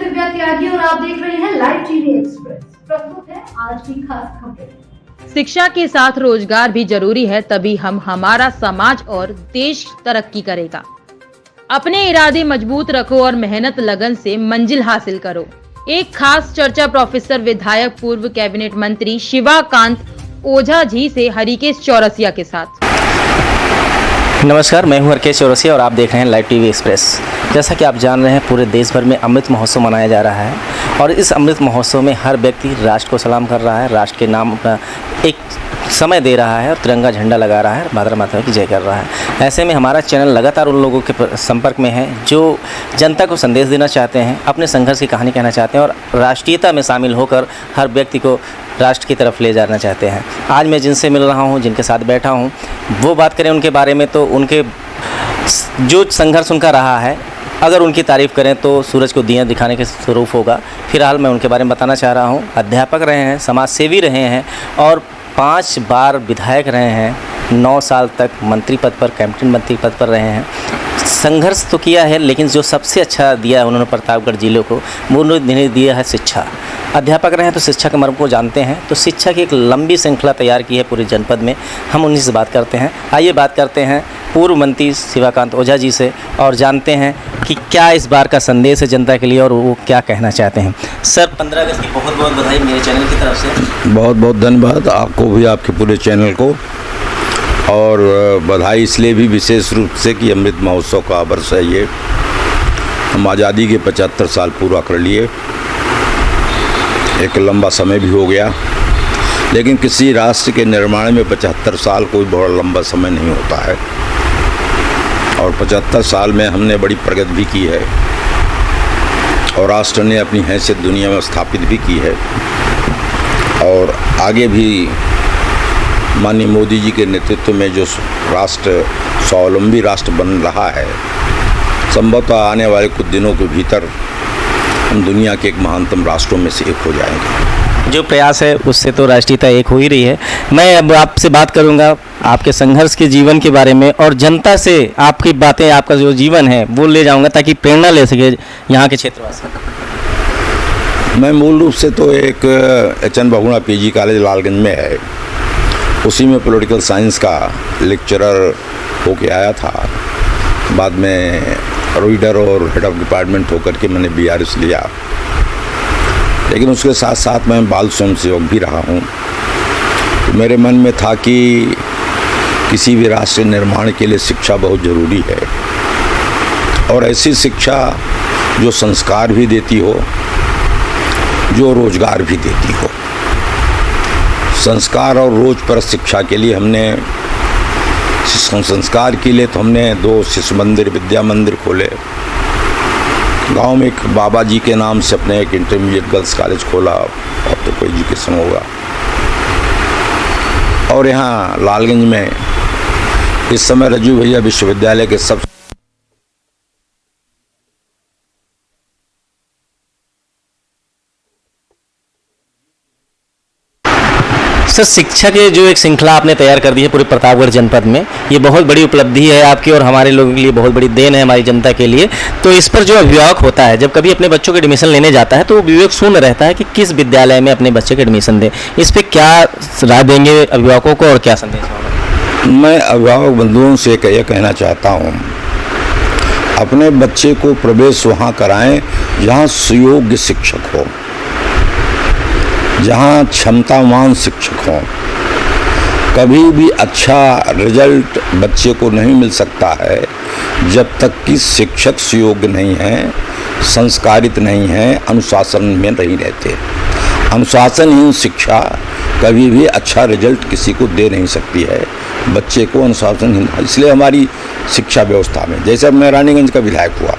दिव्या त्यागी और आप देख रहे हैं लाइव टीवी एक्सप्रेस। प्रस्तुत है आज की खास खबरें। शिक्षा के साथ रोजगार भी जरूरी है, तभी हमारा समाज और देश तरक्की करेगा। अपने इरादे मजबूत रखो और मेहनत लगन से मंजिल हासिल करो। एक खास चर्चा प्रोफेसर विधायक पूर्व कैबिनेट मंत्री शिवाकांत ओझा जी से हरिकेश चौरसिया के साथ। नमस्कार, मैं हूं हरकेश चौरसिया और आप देख रहे हैं लाइव टीवी एक्सप्रेस। जैसा कि आप जान रहे हैं, पूरे देश भर में अमृत महोत्सव मनाया जा रहा है और इस अमृत महोत्सव में हर व्यक्ति राष्ट्र को सलाम कर रहा है, राष्ट्र के नाम एक समय दे रहा है और तिरंगा झंडा लगा रहा है, भारत माता की जय कर रहा है। ऐसे में हमारा चैनल लगातार उन लोगों के संपर्क में है जो जनता को संदेश देना चाहते हैं, अपने संघर्ष की कहानी कहना चाहते हैं और राष्ट्रीयता में शामिल होकर हर व्यक्ति को राष्ट्र की तरफ ले जाना चाहते हैं। आज मैं जिनसे मिल रहा हूं, जिनके साथ बैठा हूं, वो बात करें उनके बारे में तो उनके जो संघर्ष उनका रहा है, अगर उनकी तारीफ़ करें तो सूरज को दिया दिखाने के स्वरूप होगा। फिलहाल मैं उनके बारे में बताना चाह रहा हूं। अध्यापक रहे हैं, समाज सेवी रहे हैं और 5 बार विधायक रहे हैं, 9 साल तक मंत्री पद पर, कैबिनेट मंत्री पद पर रहे हैं। संघर्ष तो किया है, लेकिन जो सबसे अच्छा दिया है उन्होंने प्रतापगढ़ जिले को, वो उन्होंने दिया है शिक्षा। अध्यापक रहे हैं तो शिक्षा के मर्म को जानते हैं, तो शिक्षा की एक लंबी श्रृंखला तैयार की है पूरे जनपद में। हम उन्हीं से बात करते हैं। आइए बात करते हैं पूर्व मंत्री शिवाकांत ओझा जी से और जानते हैं कि क्या इस बार का संदेश है जनता के लिए और वो क्या कहना चाहते हैं। सर, 15 अगस्त की बहुत बहुत बधाई मेरे चैनल की तरफ से। बहुत बहुत धन्यवाद आपको भी, आपके पूरे चैनल को। और बधाई इसलिए भी विशेष रूप से कि अमृत महोत्सव का वर्ष है ये। हम आज़ादी के 75 साल पूरा कर लिए। एक लंबा समय भी हो गया, लेकिन किसी राष्ट्र के निर्माण में 75 साल कोई बहुत लंबा समय नहीं होता है। और 75 साल में हमने बड़ी प्रगति भी की है और राष्ट्र ने अपनी हैसियत दुनिया में स्थापित भी की है। और आगे भी माननीय मोदी जी के नेतृत्व में जो राष्ट्र स्वावलंबी राष्ट्र बन रहा है, संभवतः आने वाले कुछ दिनों के भीतर हम दुनिया के एक महानतम राष्ट्रों में से एक हो जाएंगे। जो प्रयास है उससे तो राष्ट्रीयता एक हो ही रही है। मैं अब आपसे बात करूंगा आपके संघर्ष के जीवन के बारे में और जनता से आपकी बातें, आपका जो जीवन है वो ले जाऊंगा ताकि प्रेरणा ले सके यहाँ के क्षेत्रवासी। मैं मूल रूप से तो एक H.N.. Bahuguna PG college Lalganj में है, उसी में पॉलिटिकल साइंस का लेक्चरर होके आया था। बाद में रीडर और हेड ऑफ डिपार्टमेंट होकर के मैंने BRS लिया, लेकिन उसके साथ साथ मैं बाल स्वयंसेवक भी रहा हूँ। तो मेरे मन में था कि किसी भी राष्ट्र निर्माण के लिए शिक्षा बहुत ज़रूरी है और ऐसी शिक्षा जो संस्कार भी देती हो, जो रोजगार भी देती हो। संस्कार और रोज पर शिक्षा के लिए हमने संस्कार के लिए तो हमने 2 शिशु मंदिर, विद्या मंदिर खोले। गांव में एक बाबा जी के नाम से अपने एक इंटरमीडिएट गर्ल्स कॉलेज खोला, और तो कोई एजुकेशन होगा। और यहाँ लालगंज में इस समय रज्जू भैया विश्वविद्यालय के सब सर, शिक्षा के जो एक श्रृंखला आपने तैयार कर दी है पूरे प्रतापगढ़ जनपद में, ये बहुत बड़ी उपलब्धि है आपकी और हमारे लोगों के लिए बहुत बड़ी देन है, हमारी जनता के लिए। तो इस पर जो अभिभावक होता है, जब कभी अपने बच्चों के एडमिशन लेने जाता है तो वो विवेक शून्य रहता है कि किस विद्यालय में अपने बच्चे के एडमिशन दें। इस पर क्या राय देंगे अभिभावकों को और क्या संदेश होगा? मैं अभिभावक बंधुओं से यह कहना चाहता हूँ, अपने बच्चे को प्रवेश वहाँ कराएं जहाँ सुयोग्य शिक्षक हो, जहाँ क्षमतावान शिक्षक हों। कभी भी अच्छा रिजल्ट बच्चे को नहीं मिल सकता है जब तक कि शिक्षक सुयोग्य नहीं है, संस्कारित नहीं है, अनुशासन में नहीं रहते। अनुशासनहीन शिक्षा कभी भी अच्छा रिजल्ट किसी को दे नहीं सकती है, बच्चे को अनुशासनहीन। इसलिए हमारी शिक्षा व्यवस्था में, जैसे मैं रानीगंज का विधायक हुआ,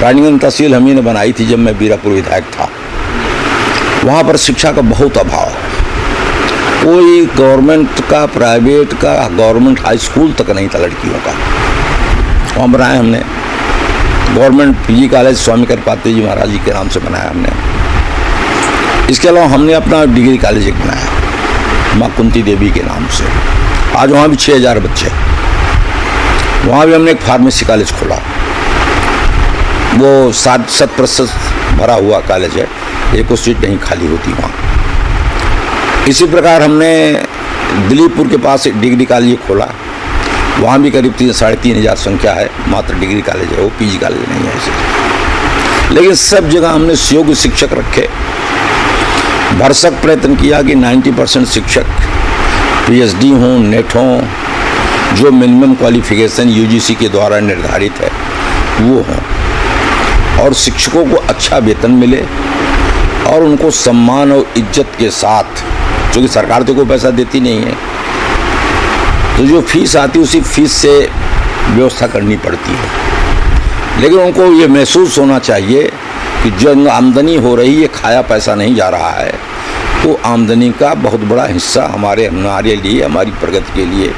रानीगंज तहसील हम ही ने बनाई थी जब मैं बीरापुर विधायक था। वहाँ पर शिक्षा का बहुत अभाव, कोई गवर्नमेंट का, प्राइवेट का, गवर्नमेंट हाई स्कूल तक नहीं था लड़कियों का। वहाँ बनाया हमने गवर्नमेंट पीजी कॉलेज स्वामी करपात्री जी महाराज जी के नाम से बनाया हमने। इसके अलावा हमने अपना डिग्री कॉलेज एक बनाया माँ कुंती देवी के नाम से। आज वहाँ भी 6000 बच्चे। वहाँ भी हमने एक फार्मेसी कॉलेज खोला, वो 60% भरा हुआ कॉलेज है, एक सीट नहीं खाली होती वहाँ। इसी प्रकार हमने दिलीपुर के पास एक डिग्री कॉलेज खोला, वहाँ भी करीब 3,500 संख्या है, मात्र डिग्री कॉलेज है वो, पीजी कॉलेज नहीं है ऐसे। लेकिन सब जगह हमने योग्य शिक्षक रखे, भरसक प्रयत्न किया कि 90% शिक्षक पीएचडी हों, नेट हों, जो मिनिमम क्वालिफिकेशन यूजीसी के द्वारा निर्धारित है वो हों, और शिक्षकों को अच्छा वेतन मिले और उनको सम्मान और इज्जत के साथ, क्योंकि सरकार तो कोई पैसा देती नहीं है, तो जो फीस आती है उसी फीस से व्यवस्था करनी पड़ती है। लेकिन उनको ये महसूस होना चाहिए कि जो आमदनी हो रही है खाया पैसा नहीं जा रहा है, तो आमदनी का बहुत बड़ा हिस्सा हमारे लिए, हमारी प्रगति के लिए,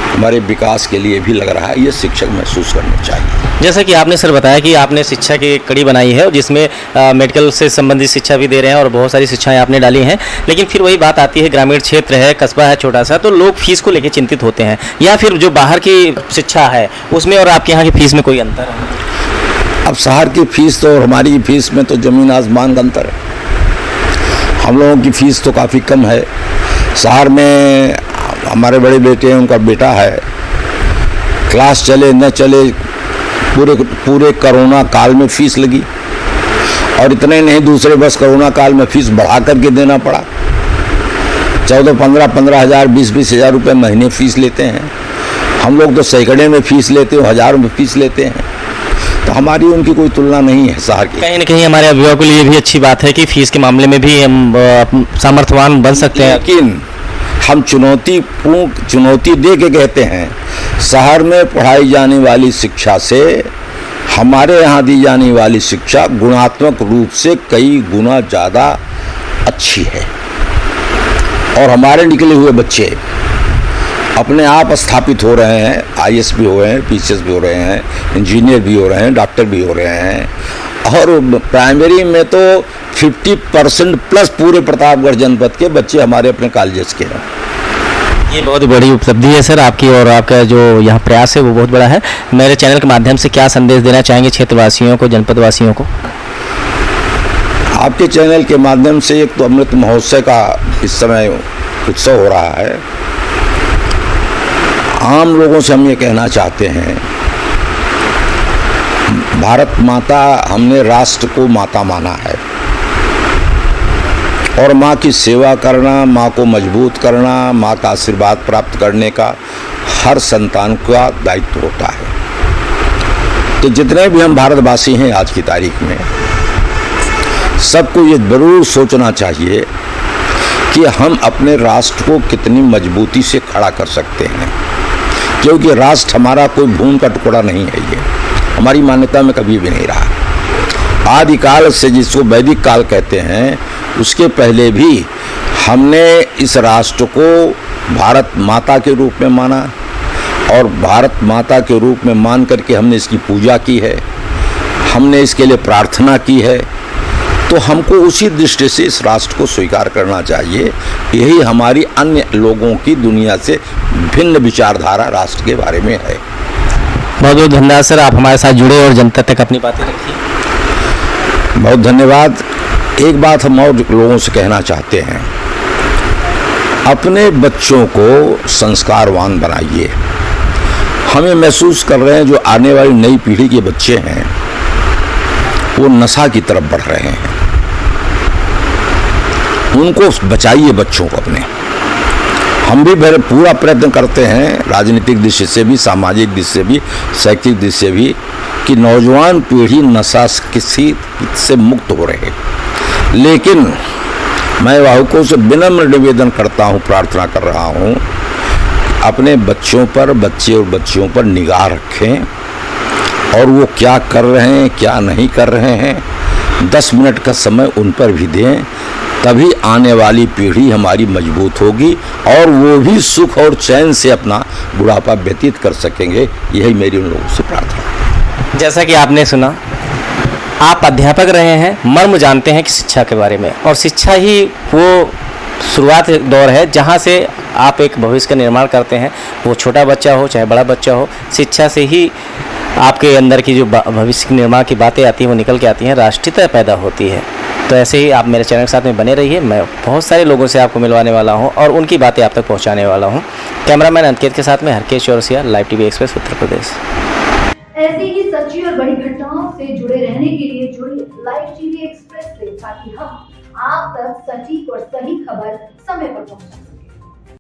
हमारे विकास के लिए भी लग रहा है, ये शिक्षक महसूस करना चाहिए। जैसा कि आपने सर बताया कि आपने शिक्षा की कड़ी बनाई है और जिसमें मेडिकल से संबंधित शिक्षा भी दे रहे हैं और बहुत सारी शिक्षाएं आपने डाली हैं, लेकिन फिर वही बात आती है, ग्रामीण क्षेत्र है, कस्बा है छोटा सा, तो लोग फीस को लेकर चिंतित होते हैं, या फिर जो बाहर की शिक्षा है उसमें और आपके यहाँ की फीस में कोई अंतर है? अब शहर की फीस तो और हमारी फीस में तो ज़मीन आसमान का अंतर है। हम लोगों की फ़ीस तो काफ़ी कम है। शहर में हमारे बड़े बेटे हैं, उनका बेटा है, क्लास चले न चले पूरे कोरोना काल में फ़ीस लगी, और इतने नहीं, दूसरे बस कोरोना काल में फ़ीस बढ़ा करके देना पड़ा। 14-15 हज़ार, 20 हज़ार रुपये महीने फ़ीस लेते हैं। हम लोग तो सैकड़े में फ़ीस लेते हैं, हज़ारों में फ़ीस लेते हैं, तो हमारी उनकी कोई तुलना नहीं है शहर की। कहीं ना कहीं हमारे अभिभावकों के लिए भी अच्छी बात है कि फीस के मामले में भी हम सामर्थ्यवान बन सकते हैं। लेकिन हम चुनौती दे के कहते हैं, शहर में पढ़ाई जाने वाली शिक्षा से हमारे यहाँ दी जाने वाली शिक्षा गुणात्मक रूप से कई गुना ज़्यादा अच्छी है, और हमारे निकले हुए बच्चे अपने आप स्थापित हो रहे हैं, आईएएस भी हो रहे हैं, पीसीएस भी हो रहे हैं, इंजीनियर भी हो रहे हैं, डॉक्टर भी हो रहे हैं, और प्राइमरी में तो 50% प्लस पूरे प्रतापगढ़ जनपद के बच्चे हमारे अपने कॉलेजेस के हैं। ये बहुत बड़ी उपलब्धि है सर आपकी, और आपका जो यहाँ प्रयास है वो बहुत बड़ा है। मेरे चैनल के माध्यम से क्या संदेश देना चाहेंगे क्षेत्रवासियों को, जनपदवासियों को? आपके चैनल के माध्यम से एक तो अमृत महोत्सव का इस समय उत्सव हो रहा है, आम लोगों से हम ये कहना चाहते हैं, भारत माता, हमने राष्ट्र को माता माना है, और माँ की सेवा करना, माँ को मजबूत करना, माँ का आशीर्वाद प्राप्त करने का हर संतान का दायित्व होता है। तो जितने भी हम भारतवासी हैं आज की तारीख में, सबको ये जरूर सोचना चाहिए कि हम अपने राष्ट्र को कितनी मजबूती से खड़ा कर सकते हैं, क्योंकि राष्ट्र हमारा कोई भूमि का टुकड़ा नहीं है, ये हमारी मान्यता में कभी भी नहीं रहा। आदिकाल से, जिसको वैदिक काल कहते हैं, उसके पहले भी हमने इस राष्ट्र को भारत माता के रूप में माना, और भारत माता के रूप में मान करके हमने इसकी पूजा की है, हमने इसके लिए प्रार्थना की है। तो हमको उसी दृष्टि से इस राष्ट्र को स्वीकार करना चाहिए। यही हमारी अन्य लोगों की दुनिया से भिन्न विचारधारा राष्ट्र के बारे में है। बहुत बहुत धन्यवाद सर, आप हमारे साथ जुड़े और जनता तक अपनी बातें रखी। बहुत धन्यवाद। एक बात हम और लोगों से कहना चाहते हैं, अपने बच्चों को संस्कारवान बनाइए। हम ये महसूस कर रहे हैं, जो आने वाली नई पीढ़ी के बच्चे हैं वो नशा की तरफ बढ़ रहे हैं, उनको बचाइए बच्चों को अपने। हम भी पूरा प्रयत्न करते हैं, राजनीतिक दृष्टि से भी, सामाजिक दृष्टि से भी, शैक्षिक दृष्टि से भी, कि नौजवान पीढ़ी नशा किसी से मुक्त हो रहे। लेकिन मैं अभिभावकों से विनम्र निवेदन करता हूँ, प्रार्थना कर रहा हूँ, अपने बच्चों पर, बच्चे और बच्चियों पर निगाह रखें, और वो क्या कर रहे हैं, क्या नहीं कर रहे हैं, 10 मिनट का समय उन पर भी दें, तभी आने वाली पीढ़ी हमारी मजबूत होगी, और वो भी सुख और चैन से अपना बुढ़ापा व्यतीत कर सकेंगे। यही मेरी उन लोगों से प्रार्थना है। जैसा कि आपने सुना, आप अध्यापक रहे हैं, मर्म जानते हैं कि शिक्षा के बारे में, और शिक्षा ही वो शुरुआत दौर है जहाँ से आप एक भविष्य का निर्माण करते हैं। वो छोटा बच्चा हो चाहे बड़ा बच्चा हो, शिक्षा से ही आपके अंदर की जो भविष्य के निर्माण की बातें आती हैं वो निकल के आती हैं, राष्ट्रीयता पैदा होती है। तो ऐसे ही आप मेरे चैनल के साथ में बने रहिए। मैं बहुत सारे लोगों से आपको मिलवाने वाला हूं और उनकी बातें आप तक पहुंचाने वाला हूं। कैमरामैन अंकित के साथ में Harkesh Chaurasia, live TV express, Uttar Pradesh. ऐसी ही सच्ची और बड़ी घटनाओं से जुड़े रहने के लिए जुड़िए लाइव टीवी एक्सप्रेस से, ताकि हम आप तक सटीक और सही खबर समय पर पहुंचा।